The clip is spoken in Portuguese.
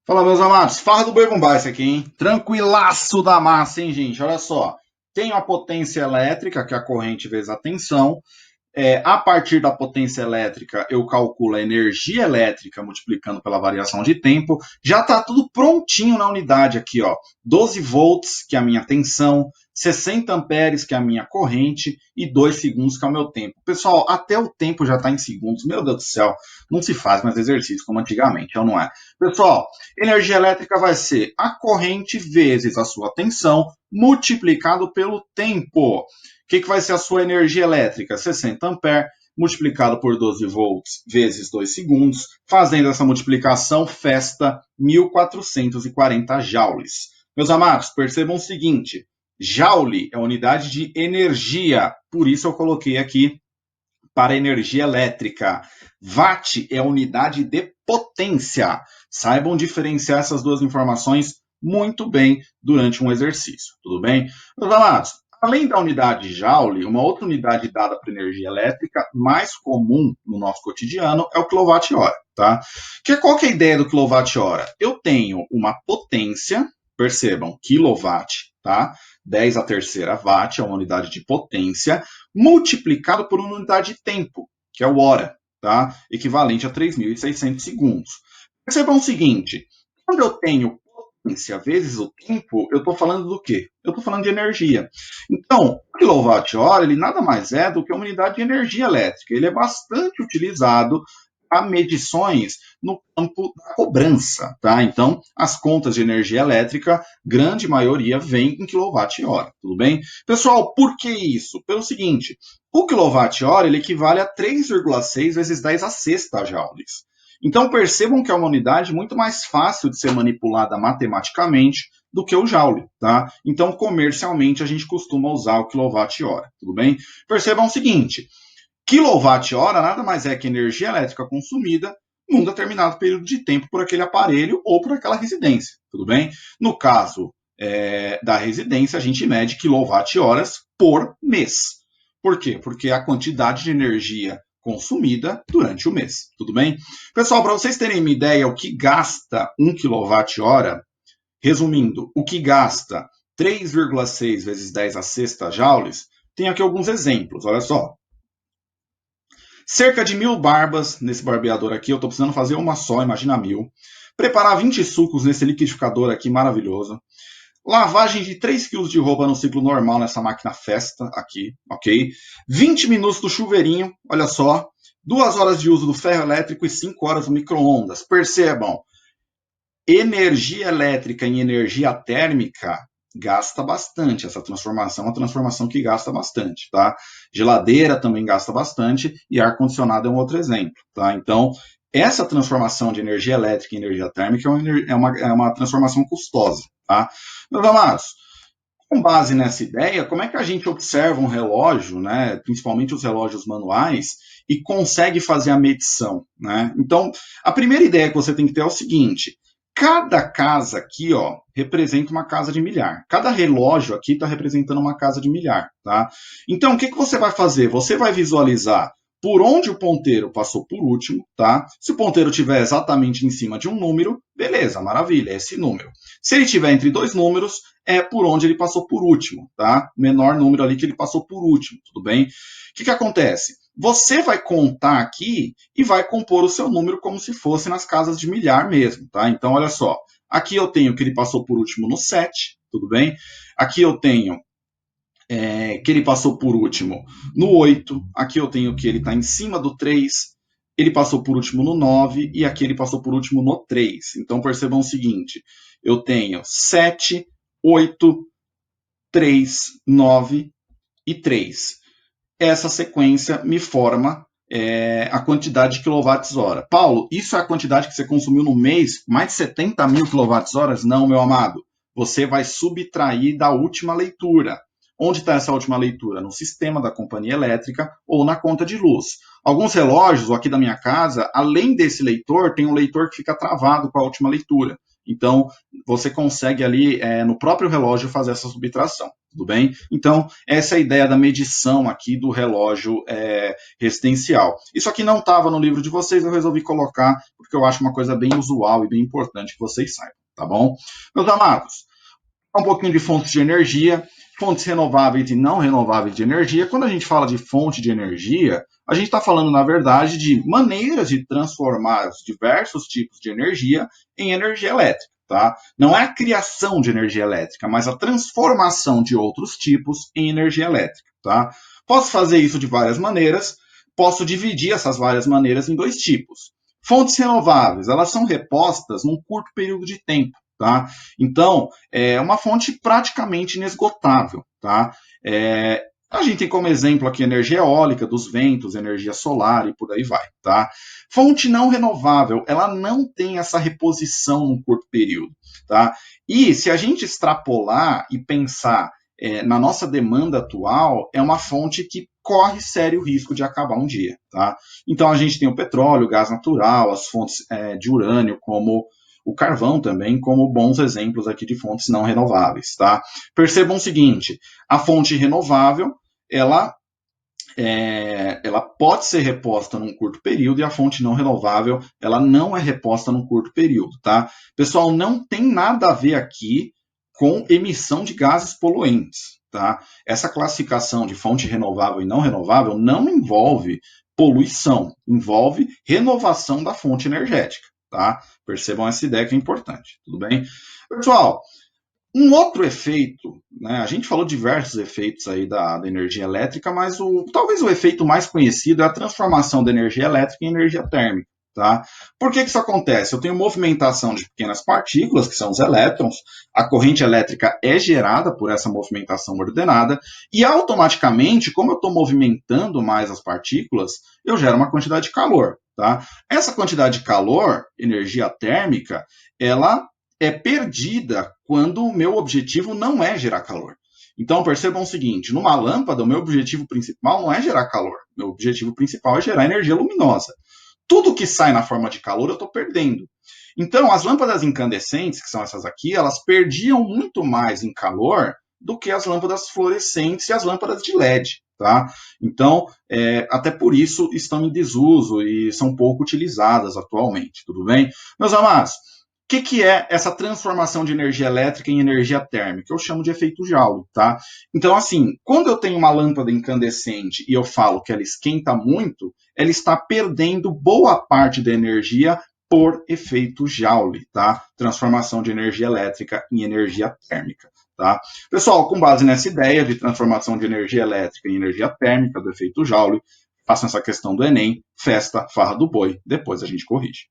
Fala, meus amados. Farra do Boi Bumbá esse aqui, hein? Tranquilaço da massa, hein, gente? Olha só. Tenho a potência elétrica, que é a corrente vezes a tensão. A partir da potência elétrica, eu calculo a energia elétrica multiplicando pela variação de tempo. Já está tudo prontinho na unidade aqui, ó. 12 volts, que é a minha tensão, 60 amperes, que é a minha corrente, e 2 segundos, que é o meu tempo. Pessoal, até o tempo já está em segundos. Meu Deus do céu, não se faz mais exercício como antigamente, ou não é? Pessoal, energia elétrica vai ser a corrente vezes a sua tensão multiplicado pelo tempo. O que vai ser a sua energia elétrica? 60 amperes multiplicado por 12 volts vezes 2 segundos, fazendo essa multiplicação, festa 1440 joules. Meus amados, percebam o seguinte, joule é a unidade de energia, por isso eu coloquei aqui para energia elétrica. Watt é a unidade de potência. Saibam diferenciar essas duas informações muito bem durante um exercício, tudo bem? Meus amados, além da unidade Joule, uma outra unidade dada para energia elétrica mais comum no nosso cotidiano é o quilowatt-hora, tá? Qual que é a ideia do quilowatt-hora? Eu tenho uma potência, percebam, quilowatt, tá? 10 a terceira watt é uma unidade de potência, multiplicado por uma unidade de tempo, que é o hora, tá? Equivalente a 3.600 segundos. Percebam o seguinte, quando eu tenho potência vezes o tempo, eu estou falando do quê? Eu estou falando de energia. Então, o quilowatt-hora, ele nada mais é do que uma unidade de energia elétrica. Ele é bastante utilizado a medições no campo da cobrança, tá? Então, as contas de energia elétrica, grande maioria vem em quilowatt-hora, tudo bem? Pessoal, por que isso? Pelo seguinte, o quilowatt-hora ele equivale a 3,6 vezes 10 a sexta joules. Então, percebam que é uma unidade muito mais fácil de ser manipulada matematicamente do que o joule, tá? Então, comercialmente, a gente costuma usar o quilowatt-hora, tudo bem? Percebam o seguinte, quilowatt-hora nada mais é que energia elétrica consumida num determinado período de tempo por aquele aparelho ou por aquela residência, tudo bem? No caso da residência, a gente mede quilowatt-horas por mês. Por quê? Porque é a quantidade de energia consumida durante o mês, tudo bem? Pessoal, para vocês terem uma ideia, o que gasta 1 kWh, resumindo, o que gasta 3,6 vezes 10 a sexta joules, tem aqui alguns exemplos, olha só. Cerca de 1.000 barbas nesse barbeador aqui, eu estou precisando fazer uma só, imagina 1.000. Preparar 20 sucos nesse liquidificador aqui, maravilhoso. Lavagem de 3 kg de roupa no ciclo normal nessa máquina Festa aqui, ok? 20 minutos do chuveirinho, olha só. 2 horas de uso do ferro elétrico e 5 horas do micro-ondas. Percebam, energia elétrica em energia térmica gasta bastante. Essa transformação é uma transformação que gasta bastante, tá? Geladeira também gasta bastante e ar-condicionado é um outro exemplo, tá? Então, essa transformação de energia elétrica em energia térmica é uma transformação custosa, tá? Meus amados, com base nessa ideia, como é que a gente observa um relógio, né, principalmente os relógios manuais, e consegue fazer a medição, né? Então, a primeira ideia que você tem que ter é o seguinte, cada casa aqui, ó, representa uma casa de milhar. Cada relógio aqui está representando uma casa de milhar, tá? Então, o que você vai fazer? Você vai visualizar por onde o ponteiro passou por último, tá? Se o ponteiro estiver exatamente em cima de um número, beleza, maravilha, é esse número. Se ele estiver entre dois números, é por onde ele passou por último, tá? Menor número ali que ele passou por último, tudo bem? O que acontece? Você vai contar aqui e vai compor o seu número como se fosse nas casas de milhar mesmo, tá? Então, olha só. Aqui eu tenho que ele passou por último no 7, tudo bem? Aqui eu tenho que ele passou por último no 8. Aqui eu tenho que ele está em cima do 3. Ele passou por último no 9. E aqui ele passou por último no 3. Então, percebam o seguinte. Eu tenho 7, 8, 3, 9 e 3. Essa sequência me forma a quantidade de quilowatts-hora. Paulo, isso é a quantidade que você consumiu no mês? Mais de 70 mil quilowatts-horas? Não, meu amado. Você vai subtrair da última leitura. Onde está essa última leitura? No sistema da companhia elétrica ou na conta de luz. Alguns relógios aqui da minha casa, além desse leitor, tem um leitor que fica travado com a última leitura. Então, você consegue ali, no próprio relógio, fazer essa subtração, tudo bem? Então, essa é a ideia da medição aqui do relógio residencial. Isso aqui não estava no livro de vocês, eu resolvi colocar, porque eu acho uma coisa bem usual e bem importante que vocês saibam, tá bom? Meus amados, um pouquinho de fontes de energia, fontes renováveis e não renováveis de energia. Quando a gente fala de fonte de energia, a gente está falando, na verdade, de maneiras de transformar os diversos tipos de energia em energia elétrica. Tá? Não é a criação de energia elétrica, mas a transformação de outros tipos em energia elétrica. Tá? Posso fazer isso de várias maneiras, posso dividir essas várias maneiras em dois tipos. Fontes renováveis, elas são repostas num curto período de tempo. Tá? Então, é uma fonte praticamente inesgotável. Tá? A gente tem como exemplo aqui energia eólica, dos ventos, energia solar e por aí vai. Tá? Fonte não renovável, ela não tem essa reposição num curto período. Tá? E se a gente extrapolar e pensar na nossa demanda atual, é uma fonte que corre sério risco de acabar um dia. Tá? Então, a gente tem o petróleo, o gás natural, as fontes de urânio, como o carvão também, como bons exemplos aqui de fontes não renováveis. Tá? Percebam o seguinte, a fonte renovável, ela pode ser reposta num curto período e a fonte não renovável, ela não é reposta num curto período. Tá? Pessoal, não tem nada a ver aqui com emissão de gases poluentes. Tá? Essa classificação de fonte renovável e não renovável não envolve poluição, envolve renovação da fonte energética. Tá? Percebam essa ideia que é importante, tudo bem? Pessoal, um outro efeito, né, a gente falou diversos efeitos aí da energia elétrica, mas talvez o efeito mais conhecido é a transformação da energia elétrica em energia térmica. Tá? Por que isso acontece? Eu tenho movimentação de pequenas partículas, que são os elétrons, a corrente elétrica é gerada por essa movimentação ordenada, e automaticamente, como eu estou movimentando mais as partículas, eu gero uma quantidade de calor. Tá? Essa quantidade de calor, energia térmica, ela é perdida quando o meu objetivo não é gerar calor. Então percebam o seguinte, numa lâmpada, o meu objetivo principal não é gerar calor, meu objetivo principal é gerar energia luminosa. Tudo que sai na forma de calor eu estou perdendo. Então, as lâmpadas incandescentes, que são essas aqui, elas perdiam muito mais em calor do que as lâmpadas fluorescentes e as lâmpadas de LED. Tá? Então, até por isso estão em desuso e são pouco utilizadas atualmente. Tudo bem? Meus amados, o que é essa transformação de energia elétrica em energia térmica? Eu chamo de efeito Joule, tá? Então, assim, quando eu tenho uma lâmpada incandescente e eu falo que ela esquenta muito, ela está perdendo boa parte da energia por efeito Joule, tá? Transformação de energia elétrica em energia térmica, tá? Pessoal, com base nessa ideia de transformação de energia elétrica em energia térmica do efeito Joule, façam essa questão do Enem, festa, farra do boi, depois a gente corrige.